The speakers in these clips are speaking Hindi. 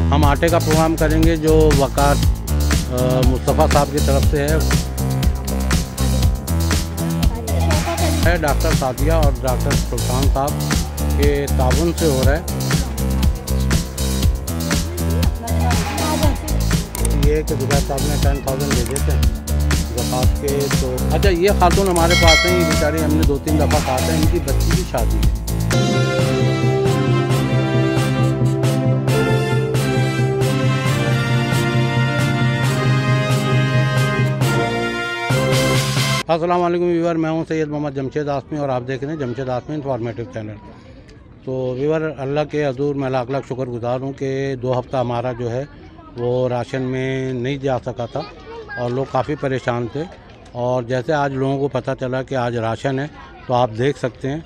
हम आटे का प्रोग्राम करेंगे जो वकार मुस्तफ़ा साहब की तरफ से है डॉक्टर सादिया और डॉक्टर सुल्तान साहब के ताउन से हो रहा है। ये कि जुबैर साहब ने 10,000 भेजे थे ज़कात के। तो अच्छा, ये खातून हमारे पास हैं, ये बेचारी हमने 2-3 दफ़ा कहा था, इनकी बच्ची की शादी है। अस्सलाम वालेकुम व्यूअर, मैं हूं सैयद मोहम्मद जमशेद आसमी और आप देख रहे हैं जमशेद आसमी इंफॉर्मेटिव चैनल। तो व्यूअर, अल्लाह के हज़ूर मैं लाख लाख शुक्रगुज़ार हूं कि 2 हफ़्ता हमारा जो है वो राशन में नहीं जा सका था और लोग काफ़ी परेशान थे। और जैसे आज लोगों को पता चला कि आज राशन है, तो आप देख सकते हैं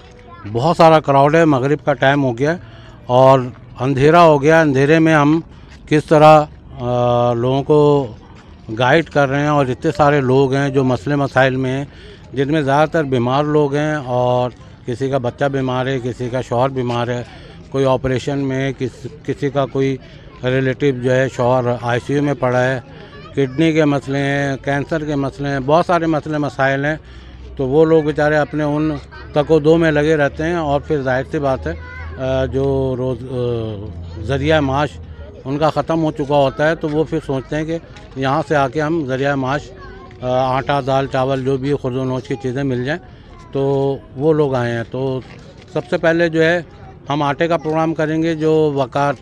बहुत सारा क्राउड है। मगरिब का टाइम हो गया और अंधेरा हो गया। अंधेरे में हम किस तरह लोगों को गाइड कर रहे हैं, और इतने सारे लोग हैं जो मसले मसाइल में हैं, जिनमें ज़्यादातर बीमार लोग हैं और किसी का बच्चा बीमार है, किसी का शौहर बीमार है, कोई ऑपरेशन में, किसी का कोई रिलेटिव जो है शौहर आईसीयू में पड़ा है, किडनी के मसले हैं, कैंसर के मसले हैं, बहुत सारे मसले मसाइल हैं। तो वो लोग बेचारे अपने उन तको-दो में लगे रहते हैं और फिर जाहिर सी बात है जो रोज़ ज़रिया माश उनका ख़त्म हो चुका होता है, तो वो फिर सोचते हैं कि यहाँ से आके हम ज़रिया माश आटा, दाल, चावल जो भी खुर्द नोश की चीज़ें मिल जाएं, तो वो लोग आए हैं। तो सबसे पहले जो है हम आटे का प्रोग्राम करेंगे जो वकार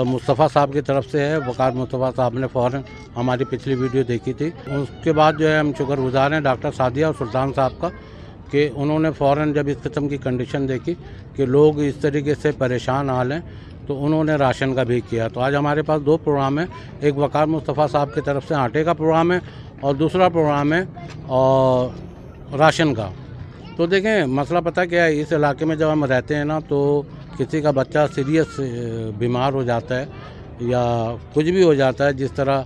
मुस्तफ़ा साहब की तरफ से है। वकार मुस्तफ़ा साहब ने फ़ौरन हमारी पिछली वीडियो देखी थी। उसके बाद जो है हम शुक्रगुज़ार हैं डॉक्टर सादिया और सुल्तान साहब का कि उन्होंने फ़ौरन जब इस किस्म की कंडीशन देखी कि लोग इस तरीके से परेशान हाल हैं, तो उन्होंने राशन का भी किया। तो आज हमारे पास 2 प्रोग्राम हैं, एक वकार मुस्तफ़ा साहब की तरफ से आटे का प्रोग्राम है और दूसरा प्रोग्राम है और राशन का। तो देखें, मसला पता क्या है, इस इलाके में जब हम रहते हैं ना, तो किसी का बच्चा सीरियस बीमार हो जाता है या कुछ भी हो जाता है, जिस तरह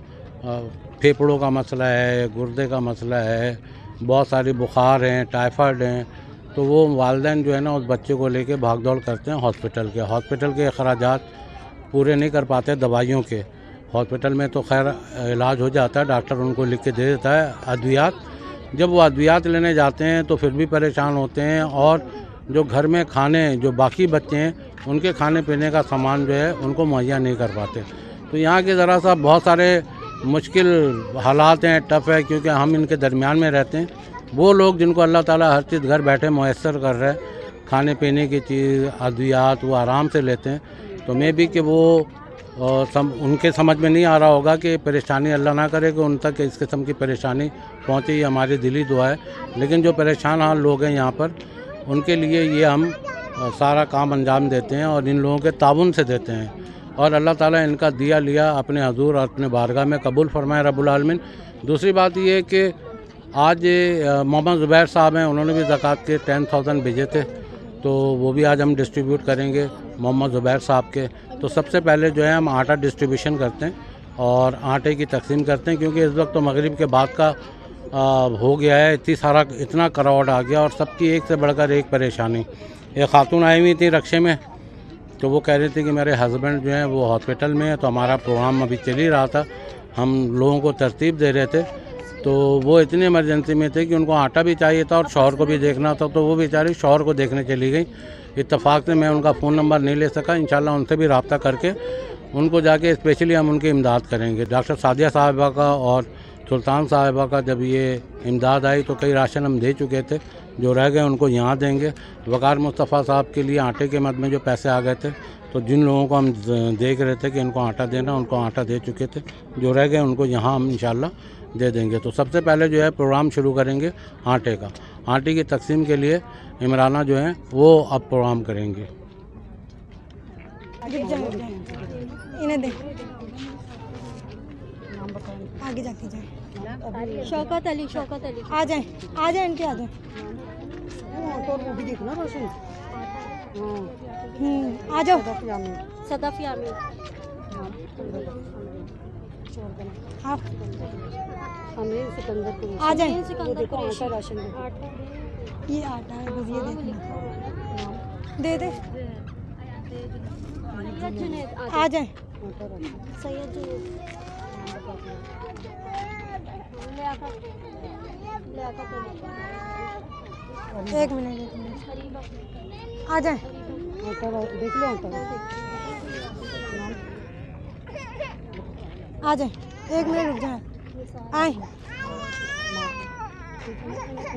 फेफड़ों का मसला है, गुर्दे का मसला है, बहुत सारी बुखार हैं, टाइफाइड हैं, तो वो वालिदैन जो है ना उस बच्चे को लेके भाग दौड़ करते हैं हॉस्पिटल के अखराजात पूरे नहीं कर पाते दवाइयों के। हॉस्पिटल में तो खैर इलाज हो जाता है, डॉक्टर उनको लिख के दे देता है अद्वियात। जब वो अद्वियात लेने जाते हैं तो फिर भी परेशान होते हैं, और जो घर में खाने जो बाकी बच्चे हैं उनके खाने पीने का सामान जो है उनको मुहैया नहीं कर पाते। तो यहाँ के ज़रा सा बहुत सारे मुश्किल हालात हैं, टफ़ है, क्योंकि हम इनके दरमियान में रहते हैं। वो लोग जिनको अल्लाह ताला हर चीज़ घर बैठे मुयस्सर कर रहा है, खाने पीने की चीज़, अद्वियात, वो आराम से लेते हैं। तो मे भी कि वो उनके समझ में नहीं आ रहा होगा कि परेशानी, अल्लाह ना करे कि उन तक इस किस्म की परेशानी पहुँचे, ये हमारी दिली दुआ है। लेकिन जो परेशान हाल लोग हैं यहाँ पर, उनके लिए ये हम सारा काम अंजाम देते हैं और इन लोगों के ताउन से देते हैं। और अल्लाह ताला इनका दिया लिया अपने हजूर और अपने बारगाह में कबूल फरमाए रब्बुल आलमीन। दूसरी बात ये है कि आज मोहम्मद ज़ुबैर साहब हैं, उन्होंने भी ज़कात के 10,000 भेजे थे, तो वो भी आज हम डिस्ट्रीब्यूट करेंगे मोहम्मद ज़ुबैर साहब के। तो सबसे पहले जो है हम आटा डिस्ट्रीब्यूशन करते हैं और आटे की तकसीम करते हैं, क्योंकि इस वक्त तो मगरिब के बाद का हो गया है, इतना क्राउड आ गया और सबकी एक से बढ़कर एक परेशानी। एक खातून आई हुई थी रक्शे में, तो वो कह रही थी कि मेरे हस्बैंड जो हैं वो हॉस्पिटल में है, तो हमारा प्रोग्राम अभी चल ही रहा था, हम लोगों को तरतीब दे रहे थे, तो वो इतनी इमरजेंसी में थे कि उनको आटा भी चाहिए था और शौहर को भी देखना था, तो वो बेचारी शौहर को देखने चली गई। इत्तफाक से मैं उनका फ़ोन नंबर नहीं ले सका, इंशाल्लाह उनसे भी रब्ता करके उनको जाके स्पेशली हम उनकी इमदाद करेंगे। डॉक्टर सादिया साहिबा का और सुल्तान साहिबा का जब ये इमदाद आई तो कई राशन हम दे चुके थे, जो रह गए उनको यहाँ देंगे। वकार मुस्तफ़ा साहब के लिए आटे के मद में जो पैसे आ गए थे, तो जिन लोगों को हम देख रहे थे कि इनको आटा देना, उनको आटा दे चुके थे, जो रह गए उनको यहाँ हम इंशाल्लाह दे देंगे। तो सबसे पहले जो है प्रोग्राम शुरू करेंगे आटे का। आटे की तकसीम के लिए इमराना जो है वो अब प्रोग्राम करेंगे। इन्हें दे, आगे जाके जाए। शौकत अली आ जाए आंटी आ जाए। आ जाओ सदफ यामी आप आ जाए। ये आटा है, बस ये देखना, दे दे, आ जाए। सैयद जी एक मिनट आ जाए देख लो आ जाए 1 मिनट रुक जाए आए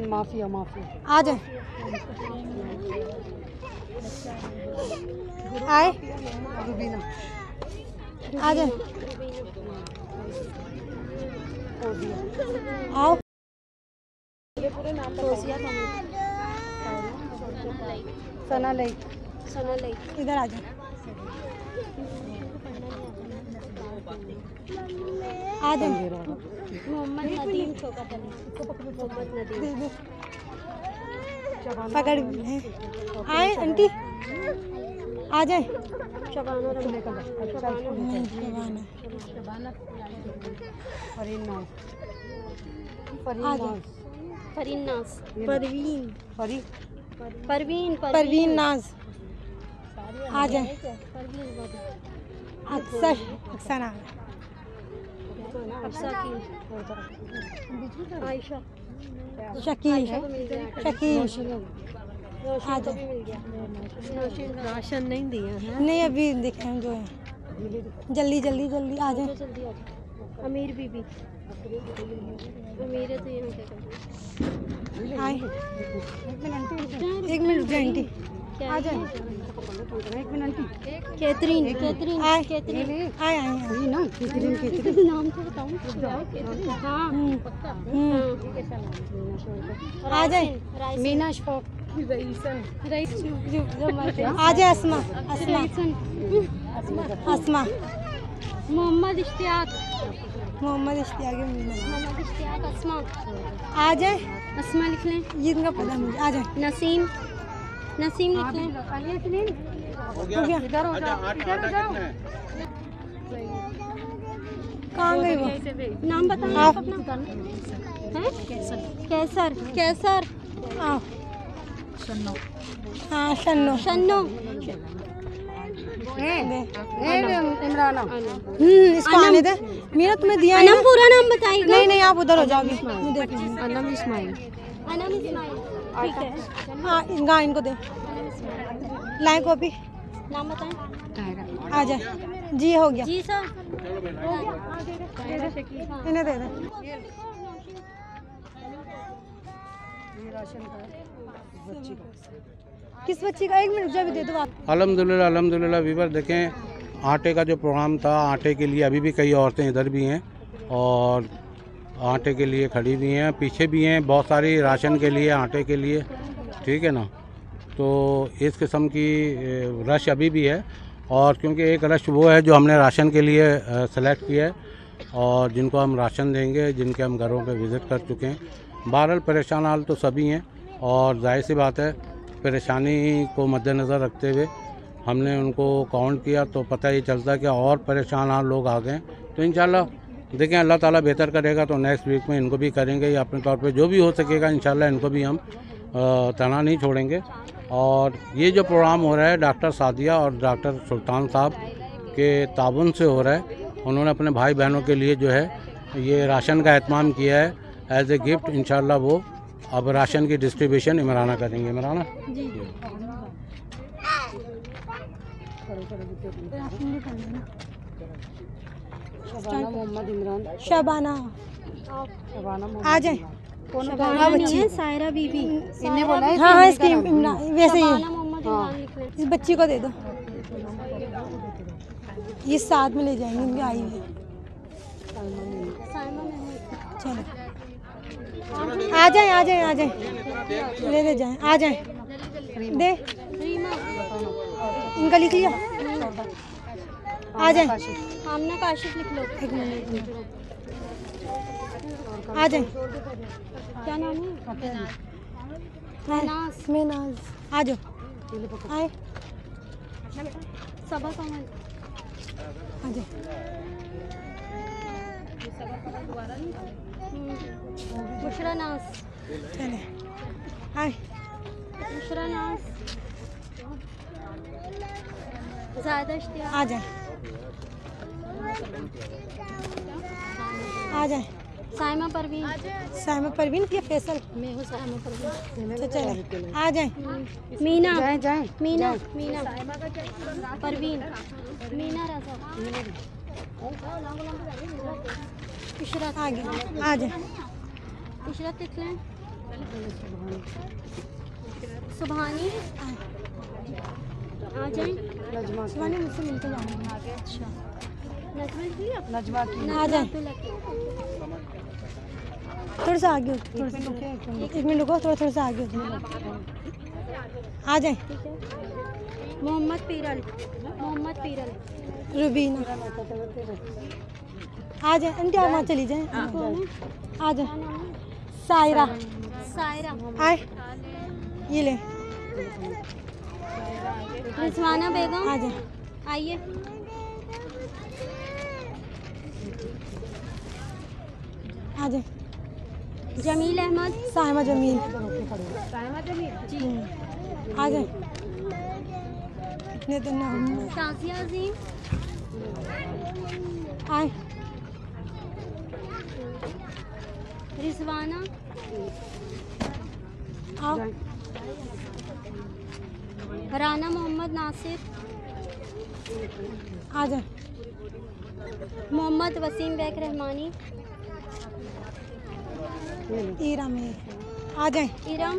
माफिया आ जाए आए आ जाए आओ सना लाइक इधर आ जाए आ जाए मोहम्मद नदीम पकड़ आए आंटी आ जाए परवीन नाज आ जाए अक्सर आयशा शकील आ जाए राशन नहीं दिया है नहीं अभी दिखाएं जो है जल्दी आ जाए अमीर बीबी अमीर तो यहाँ आए 1 मिनट रुक आंटी आ जाए 1 मिनट कैथरीन आए ना कैथरीन नाम तो बताऊं आ जाए मीना आ जाए अस्मा मोहम्मद इश्तियाक अस्मा आ जाए अस्मा लिख लें ये इनका पता मुझे आ जाए नसीम लिख लें हो गया कहाँ गई वो नाम बताओ आप अपना कैसर आओ हाँ शन्नो इमराना इसको आने दे मेरा तुम्हें दिया है ना पूरा नाम बताइए नहीं आप उधर हो जाओ अनम इस्माइल ठीक है हाँ इनको दे लाए कॉपी नाम बताएं आ जाए जी हो गया जी सर इन्हें दे दे किस बच्ची का 1 मिनट भी दे दो आप अल्हम्दुलिल्लाह वीवर देखें आटे का जो प्रोग्राम था आटे के लिए अभी भी कई औरतें इधर भी हैं और आटे के लिए खड़ी भी हैं पीछे भी हैं बहुत सारी राशन के लिए आटे के लिए ठीक है ना तो इस किस्म की रश अभी भी है और क्योंकि एक रश वो है जो हमने राशन के लिए सेलेक्ट किया है और जिनको हम राशन देंगे जिनके हम घरों पे विज़िट कर चुके हैं बहरहाल परेशान हाल तो सभी हैं और जाहिर सी बात है परेशानी को मद्देनज़र रखते हुए हमने उनको काउंट किया तो पता ही चलता कि और परेशान हाल लोग आ गए तो इंशाल्लाह देखें अल्लाह ताला बेहतर करेगा तो नेक्स्ट वीक में इनको भी करेंगे या अपने तौर पे जो भी हो सकेगा इंशाल्लाह इनको भी हम तना नहीं छोड़ेंगे और ये जो प्रोग्राम हो रहा है डॉक्टर सादिया और डॉक्टर सुल्तान साहब के ताउन से हो रहा है उन्होंने अपने भाई बहनों के लिए जो है ये राशन का एहतमाम किया है एज ए गिफ्ट इंशाल्लाह वो अब राशन की डिस्ट्रीब्यूशन इमराना करेंगे इमराना शबाना आ जाए बच्ची सायरा बीबी हाँ इसकी वैसे ही इस बच्ची को दे दो ये साथ में ले जाएंगे इनकी आई हुई चलो आ जाए ले जाए आ जाए दे इनका लिख लिया आ जाए आमना काशिफ लिख लो 1 मिनट आ जाए क्या नाम है नाज आ जाओ आए सबा कौन आ जाए बुशरा नाज चले आए बुशरा नाज ज़्यादा इश्तियाक आ जाए आ जाए। साइमा परवीन। साइमा परवीन या फैसल? मैं हूँ साइमा परवीन। तो चले आ जाए। मीना। मीना। मीना परवीन। मीना रजा। इशरत। आगे आ जाए। इशरत तितलन। सुभानी। आ जाए। सुभानी मुझसे मिलके जाना। अच्छा नजमा आ जाए। थोड़ा सा आगे थोड़ा सा 1 मिनट रुको, थोड़ा सा आगे आ जाए। मोहम्मद पीरल। मोहम्मद पीरल। रुबीना आ जाए। आंटी आप वहाँ चली जाए। आ जाए। सायरा। सायरा। आए ये ले। रिजवाना बेगम। आ जाए। आइए। आ जाए। जमील अहमद। साहिमा जमील। जी। आ जाए। इतने दिन ना शाजिया अजीम। आए। रिजवाना। आओ। राना मोहम्मद नासिर। आ जाए। मोहम्मद वसीम बैक रहमानी। ईरा में आ जाए। इरम।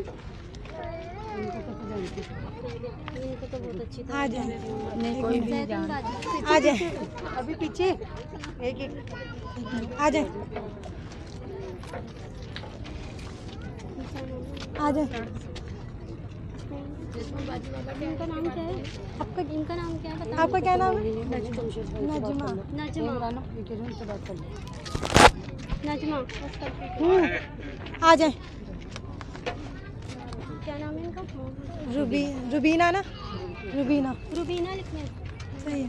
इनको तो बहुत अच्छी आ जाए। जैतून बाजी। आ जाए। अभी पीछे एक आ जाए। आ जाए। इनका नाम क्या है? इनका नाम क्या है? आपका क्या नाम है? नजमा। नजमा। नजमा। आ जाए। क्या नाम है इनका? रुबीना ना? रुबीना। रुबीना लिखने। सही है।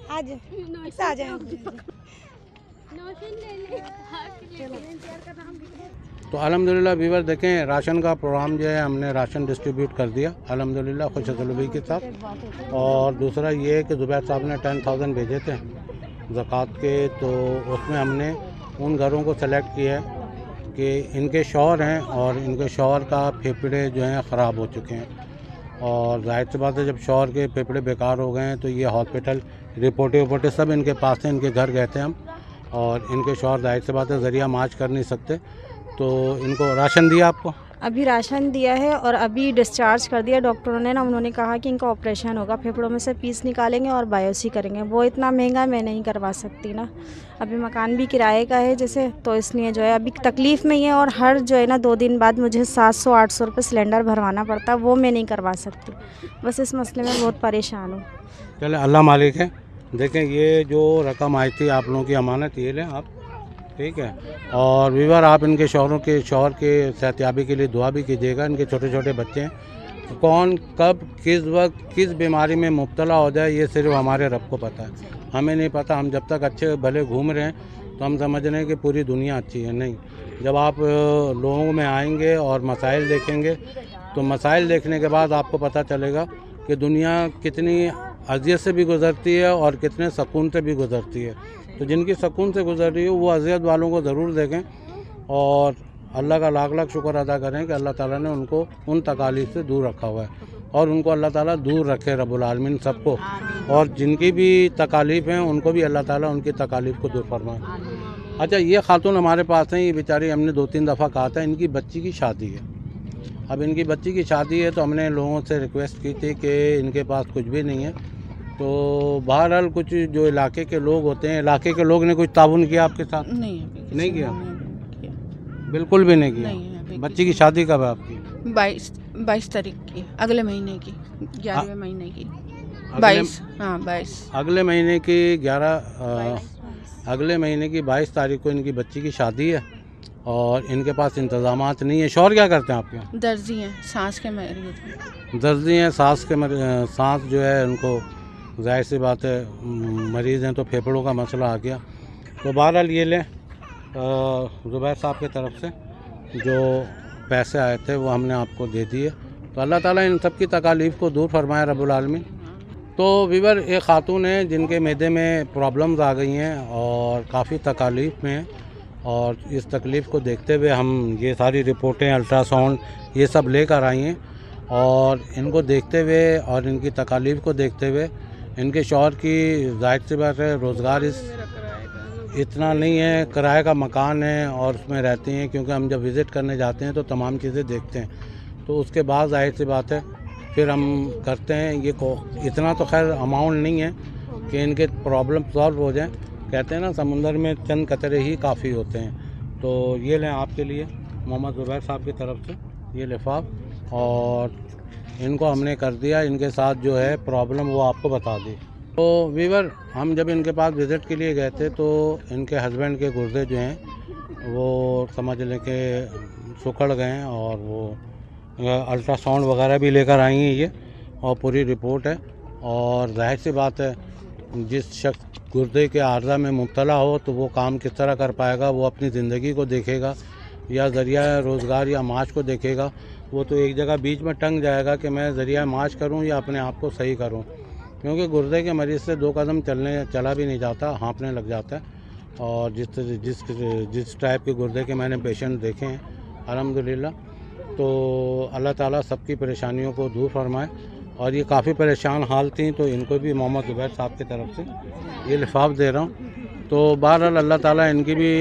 आ जाए। आ जाए। नौशन ले ले। तो अल्हम्दुलिल्लाह व्यूअर देखें, राशन का प्रोग्राम जो है हमने राशन डिस्ट्रीब्यूट कर दिया अल्हम्दुलिल्लाह खुशसलूबी के साथ। और दूसरा ये है कि ज़ुबैर साहब ने 10,000 भेजे थे ज़कात के, तो उसमें हमने उन घरों को सेलेक्ट किया है कि इनके शौहर हैं और इनके शौहर का फेफड़े जो हैं ख़राब हो चुके हैं। और जाहिर सी बात है जब शौहर के फेफड़े बेकार हो गए हैं तो ये हॉस्पिटल रिपोर्टें सब इनके पास हैं, इनके घर गए थे हम। और इनके शौहर जाहिर सी बात है ज़रिया मार्च कर नहीं सकते, तो इनको राशन दिया आपको? अभी राशन दिया है और अभी डिस्चार्ज कर दिया डॉक्टरों ने ना। उन्होंने कहा कि इनका ऑपरेशन होगा, फेफड़ों में से पीस निकालेंगे और बायोप्सी करेंगे। वो इतना महंगा मैं नहीं करवा सकती ना। अभी मकान भी किराए का है जैसे, तो इसलिए जो है अभी तकलीफ़ में ही है। और हर जो है ना 2 दिन बाद मुझे 700-800 रुपये सिलेंडर भरवाना पड़ता है, वो मैं नहीं करवा सकती। बस इस मसले में बहुत परेशान हूँ। चले अल्लाह मालिक है। देखें ये जो रकम आई थी आप लोगों की अमानत, ये लें आप, ठीक है। और व्यूअर आप इनके शौहर के सेहतयाबी के लिए दुआ भी कीजिएगा। इनके छोटे छोटे बच्चे हैं, कौन कब किस वक्त किस बीमारी में मुब्तला हो जाए ये सिर्फ हमारे रब को पता है, हमें नहीं पता। हम जब तक अच्छे भले घूम रहे हैं तो हम समझ रहे हैं कि पूरी दुनिया अच्छी है। नहीं, जब आप लोगों में आएंगे और मसाइल देखेंगे तो मसाइल देखने के बाद आपको पता चलेगा कि दुनिया कितनी अज़ियत से भी गुज़रती है और कितने सुकून से भी गुज़रती है। तो जिनकी सुकून से गुज़र रही हो वो अज़ियत वालों को ज़रूर देखें और अल्लाह का लाख लाख शुक्र अदा करें कि अल्लाह ताला ने उनको उन तकालीफ से दूर रखा हुआ है और उनको अल्लाह ताला दूर रखे रब्बुल आलमीन सबको। और जिनकी भी तकालीफ हैं उनको भी अल्लाह ताला उनकी तकालीफ को दूर फरमाए। अच्छा, ये खातून हमारे पास हैं, ये बेचारी हमने 2-3 दफ़ा कहा था, इनकी बच्ची की शादी है। अब इनकी बच्ची की शादी है तो हमने लोगों से रिक्वेस्ट की थी कि इनके पास कुछ भी नहीं है। तो बहरहाल कुछ जो इलाके के लोग होते हैं, इलाके के लोग ने कुछ ताउन किया आपके साथ? नहीं किया, बिल्कुल भी नहीं किया। बच्ची की शादी कब है आपकी? 22 तारीख की, अगले महीने की, 11वें महीने की 22। हाँ 22 अगले महीने की 22 तारीख को इनकी बच्ची की शादी है और इनके पास इंतजामात नहीं है। शौहर क्या करते हैं आपके? दर्जी हैं, सांस के मरीज। दर्जी हैं, सांस जो है उनको जाहिर सी बात है मरीज़ हैं तो फेफड़ों का मसला आ गया। तो बहरहाल ये लें ज़ुबैर साहब की तरफ से जो पैसे आए थे वो हमने आपको दे दिए तो अल्लाह ताला इन सब की तकालीफ़ को दूर फरमाए रब्बुल आलमीन। तो वीवर एक खातून है जिनके मैदे में प्रॉब्लम्स आ गई हैं और काफ़ी तकालीफ़ में हैं, और इस तकलीफ़ को देखते हुए हम ये सारी रिपोर्टें, अल्ट्रासाउंड, ये सब लेकर आई हैं। और इनको देखते हुए और इनकी तकालीफ़ को देखते हुए इनके शौहर की ज़ाहिर सी बात है रोज़गार इतना नहीं है, किराए का मकान है और उसमें रहती हैं, क्योंकि हम जब विज़िट करने जाते हैं तो तमाम चीज़ें देखते हैं, तो उसके बाद ज़ाहिर सी बात है फिर हम करते हैं। ये इतना तो खैर अमाउंट नहीं है कि इनके प्रॉब्लम सॉल्व हो जाएं। कहते हैं ना, समुंदर में चंद कतरे ही काफ़ी होते हैं। तो ये लें आपके लिए मोहम्मद ज़ुबैर साहब की तरफ से ये लिफाफ, और इनको हमने कर दिया, इनके साथ जो है प्रॉब्लम वो आपको बता दी। तो वीवर हम जब इनके पास विज़िट के लिए गए थे तो इनके हस्बैंड के गुर्दे जो हैं वो समझ लें कि सुखड़ गए हैं, और वो अल्ट्रासाउंड वगैरह भी लेकर आई हैं ये, और पूरी रिपोर्ट है। और जाहिर सी बात है जिस शख्स गुर्दे के आर्जा में मुब्तला हो तो वो काम किस तरह कर पाएगा, वो अपनी ज़िंदगी को देखेगा या ज़रिया रोज़गार या माश को देखेगा। वो तो एक जगह बीच में टंग जाएगा कि मैं ज़रिया माश करूं या अपने आप को सही करूं, क्योंकि गुर्दे के मरीज़ से 2 कदम चला भी नहीं जाता, हाँफने लग जाता है। और जिस टाइप के गुर्दे के मैंने पेशेंट देखे हैं अल्हम्दुलिल्लाह, तो अल्लाह ताला सबकी परेशानियों को दूर फरमाए। और ये काफ़ी परेशान हाल थी, तो इनको भी मोहम्मद ज़ुबैर साहब की तरफ से ये लिफाफ दे रहा हूँ। तो बहरहाल अल्लाह ताला इनकी भी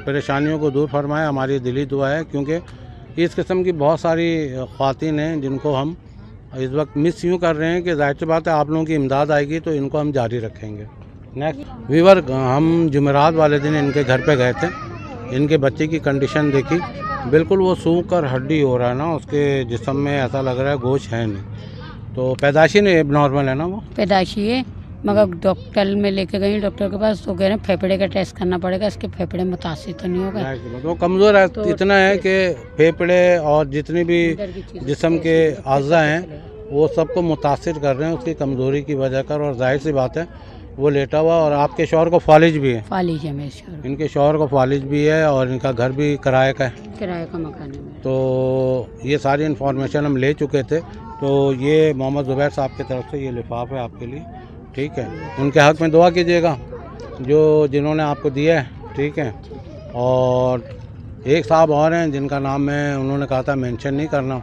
परेशानियों को दूर फरमाए, हमारी दिली दुआ है, क्योंकि इस किस्म की बहुत सारी ख़वातीन हैं जिनको हम इस वक्त मिस यूँ कर रहे हैं कि ज़ाहिर सी बात है आप लोगों की इमदाद आएगी तो इनको हम जारी रखेंगे। नेक्स्ट वीवर, हम जुमेरात वाले दिन इनके घर पे गए थे, इनके बच्चे की कंडीशन देखी, बिल्कुल वो सूख कर हड्डी हो रहा है ना, उसके जिस्म में ऐसा लग रहा है गोश्त है नहीं। तो पैदाइशी नहीं नॉर्मल है ना, वो पैदाइशी है, मगर डॉक्टर में लेके गई डॉक्टर के पास, तो कह रहे हैं फेफड़े का टेस्ट करना पड़ेगा, इसके फेफड़े मुतासिर तो नहीं होगा, वो कमज़ोर है। तो इतना है कि फेफड़े और जितनी भी जिस्म के अज़ा हैं वो सबको मुतासिर कर रहे हैं उसकी कमज़ोरी की वजह कर। और जाहिर सी बात है वो लेटा हुआ, और आपके शौहर को फालिज भी है। फालिज है मेरे शौहर, इनके शौहर को फालिज भी है, और इनका घर भी किराए का है, किराए का मकान है। तो ये सारी इन्फॉर्मेशन हम ले चुके थे। तो ये मोहम्मद ज़ुबैर साहब की तरफ से ये लिफाफ है आपके लिए, ठीक है। उनके हक़ में दुआ कीजिएगा जिन्होंने आपको दिया है, ठीक है। और एक साहब और हैं जिनका नाम मैं उन्होंने कहा था मेंशन नहीं करना,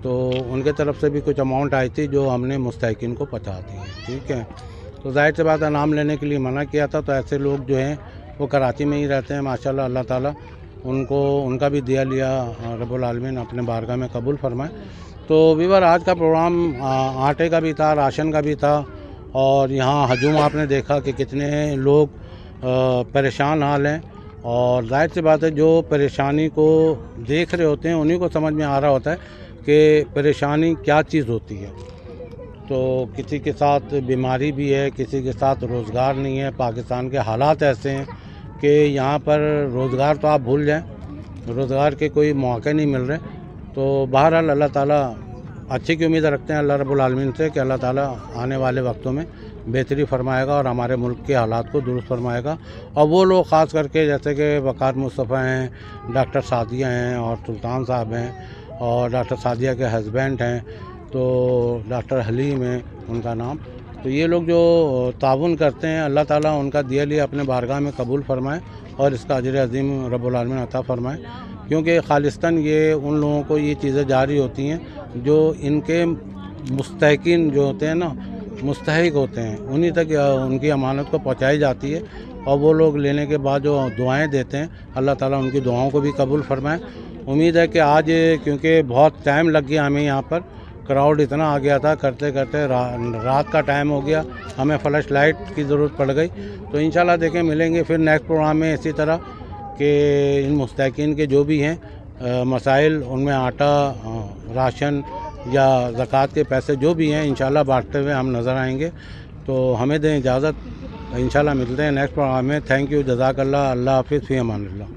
तो उनके तरफ से भी कुछ अमाउंट आई थी जो हमने मुस्तहिकीन को पहुंचा दी है, ठीक है। तो जाहिर सी बात है नाम लेने के लिए मना किया था, तो ऐसे लोग जो हैं वो कराची में ही रहते हैं माशाल्लाह। अल्लाह ताला उनका भी दिया लिया रब्बुल आलमीन अपने बारगाह में कबूल फरमाए। तो वीवर, आज का प्रोग्राम आटे का भी था, राशन का भी था, और यहाँ हजूम आपने देखा कि कितने लोग परेशान हाल हैं। और जाहिर सी बात है जो परेशानी को देख रहे होते हैं उन्हीं को समझ में आ रहा होता है कि परेशानी क्या चीज़ होती है। तो किसी के साथ बीमारी भी है, किसी के साथ रोज़गार नहीं है। पाकिस्तान के हालात ऐसे हैं कि यहाँ पर रोज़गार तो आप भूल जाएं, रोज़गार के कोई मौके नहीं मिल रहे। तो बहरहाल अल्लाह ताला अच्छी की उम्मीद रखते हैं अल्लाह रब्बुल आलमीन से कि अल्लाह ताला आने वाले वक्तों में बेहतरी फरमाएगा और हमारे मुल्क के हालात को दुरुस्त फरमाएगा। और वो लोग ख़ास करके जैसे कि वक़ार मुस्तफ़ा हैं, डॉक्टर सादिया हैं और सुल्तान साहब हैं, और डॉक्टर सादिया के हस्बैंड हैं तो डॉक्टर हलीम है उनका नाम। तो ये लोग जो ताउन करते हैं अल्लाह ताला उनका दिया लिया अपने बारगाह में कबूल फरमाए और इसका अजर अज़ीम रब्बुल आलमीन अता फरमाए। क्योंकि खालिस्तान ये उन लोगों को ये चीज़ें जारी होती हैं जो इनके मुस्तहिकीन जो होते हैं ना, मुस्तहिक होते हैं, उन्हीं तक उनकी अमानत को पहुंचाई जाती है। और वो लोग लेने के बाद जो दुआएं देते हैं अल्लाह ताला उनकी दुआओं को भी कबूल फरमाए। उम्मीद है कि आज क्योंकि बहुत टाइम लग गया हमें, यहाँ पर क्राउड इतना आ गया था, करते करते रात का टाइम हो गया, हमें फ्लैश लाइट की ज़रूरत पड़ गई। तो इंशाल्लाह देखें मिलेंगे फिर नेक्स्ट प्रोग्राम में इसी तरह कि इन मुस्तहिकीन के जो भी हैं मसाइल, उनमें आटा, राशन या ज़कात के पैसे जो भी हैं इंशाल्लाह बांटते हुए हम नज़र आएंगे। तो हमें दें इजाज़त, इंशाल्लाह मिलते हैं नेक्स्ट प्रोग्राम में। थैंक यू, जज़ाकल्लाह, अल्लाह हाफ़िज़, फ़ी अमानिल्लाह।